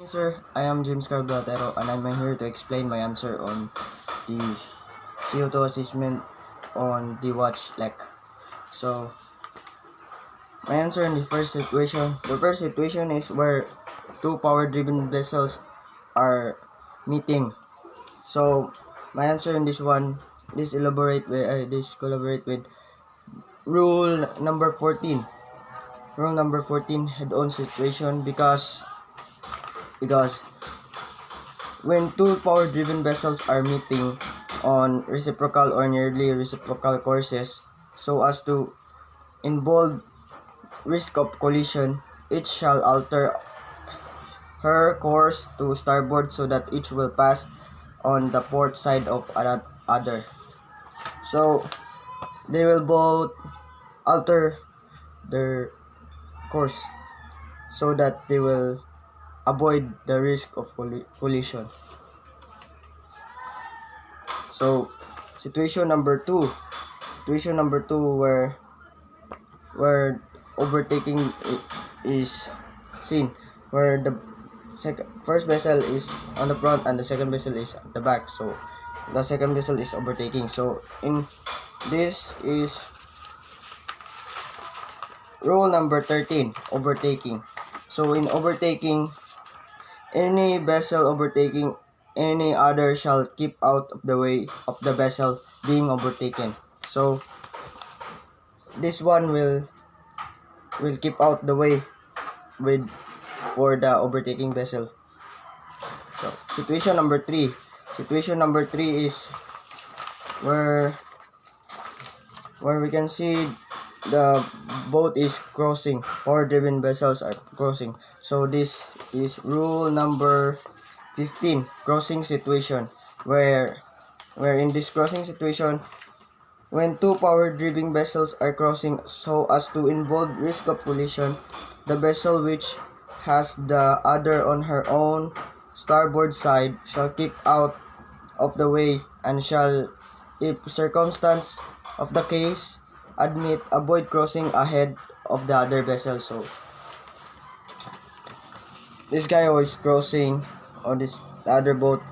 Sir, I am James Carbatero and I'm here to explain my answer on the CO2 assessment on the Dwatch-Lec. So, my answer in the first situation is where two power-driven vessels are meeting. So, my answer in this one, this collaborate with rule number 14. Rule number 14 head-on situation because when two power-driven vessels are meeting on reciprocal or nearly reciprocal courses so as to involve risk of collision, each shall alter her course to starboard so that each will pass on the port side of other. So they will both alter their course so that they will avoid the risk of collision. So situation number two where overtaking is seen, where the first vessel is on the front and the second vessel is at the back. So the second vessel is overtaking. So in this is rule number 13, overtaking. So in overtaking, any vessel overtaking any other shall keep out of the way of the vessel being overtaken. So this one will keep out the way for the overtaking vessel. So situation number 3 is where we can see the boat is crossing, power-driven vessels are crossing. So this is rule number 15, crossing situation, where in this crossing situation, when two power-driven vessels are crossing so as to involve risk of collision, the vessel which has the other on her own starboard side shall keep out of the way and shall, if circumstance of the case admit, avoid crossing ahead of the other vessel. So this guy was crossing on this other boat,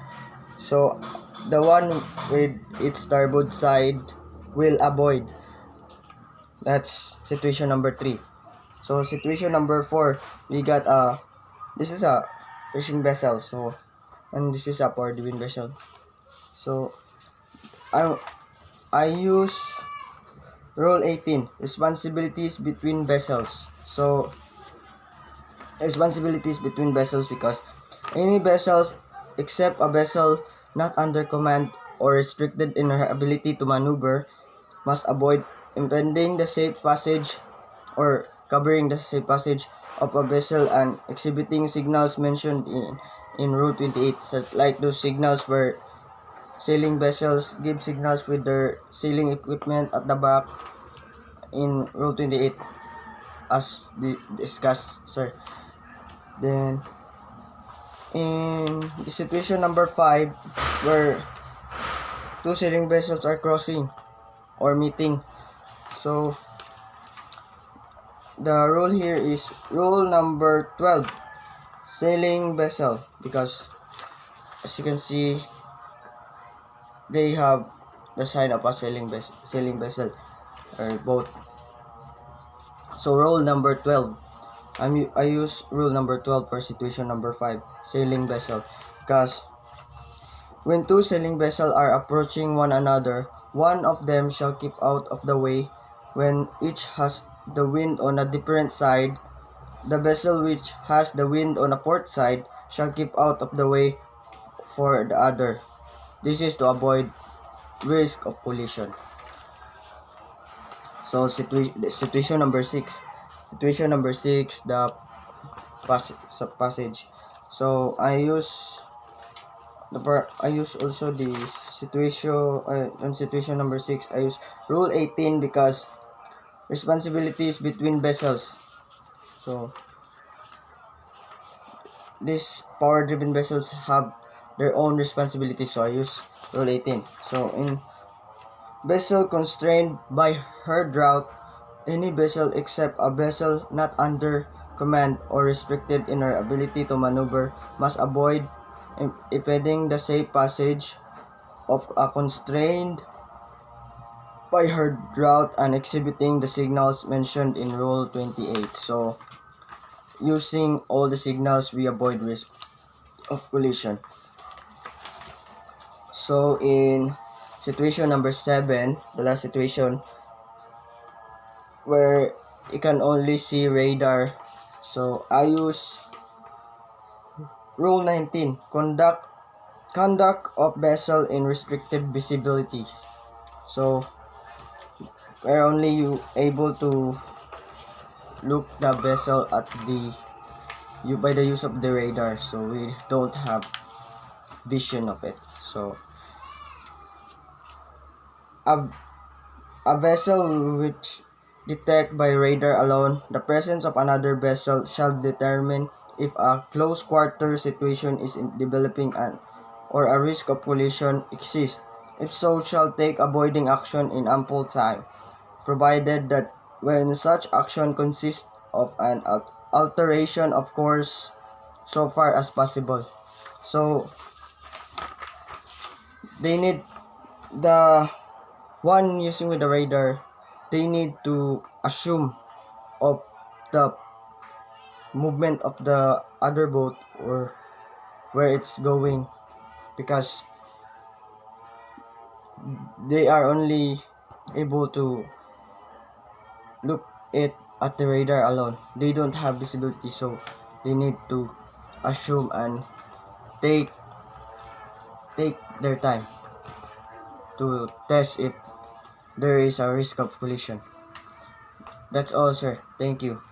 so the one with its starboard side will avoid. That's situation number 3. So situation number 4, we got this is a fishing vessel, so, and this is a power-driven vessel. So I use rule 18, responsibilities between vessels. So responsibilities between vessels, because any vessels except a vessel not under command or restricted in her ability to maneuver must avoid impeding the safe passage or covering the safe passage of a vessel and exhibiting signals mentioned in rule 28, such like those signals where sailing vessels give signals with their sailing equipment at the back in rule 28 as discussed, sir. Then in the situation number 5, where two sailing vessels are crossing or meeting, so the rule here is rule number 12, sailing vessel, because as you can see they have the sign of a sailing vessel or boat. So rule number 12, I use rule number 12 for situation number 5, sailing vessel, because when two sailing vessels are approaching one another, one of them shall keep out of the way when each has the wind on a different side. The vessel which has the wind on a port side shall keep out of the way for the other. This is to avoid risk of collision. So situation number 6. The passage. So I use also the situation on situation number 6. I use rule 18 because responsibilities between vessels. So these power-driven vessels have their own responsibilities. So I use rule 18. So in vessel constrained by her drought, any vessel except a vessel not under command or restricted in her ability to maneuver must avoid impeding the safe passage of a constrained by her route and exhibiting the signals mentioned in Rule 28. So, using all the signals, we avoid risk of collision. So, in situation number 7, the last situation, where you can only see radar, so I use Rule 19, conduct of vessel in restricted visibilities. So, we're only able to look the vessel at by the use of the radar, so we don't have vision of it. So a vessel which detect by radar alone the presence of another vessel shall determine if a close quarter situation is developing or a risk of collision exists. If so, shall take avoiding action in ample time, provided that when such action consists of an alteration of course so far as possible. So they need the one using with the radar, they need to assume of the movement of the other boat or where it's going, because they are only able to look it at the radar alone. They don't have visibility, so they need to assume and take their time to test if there is a risk of collision. That's all, sir. Thank you.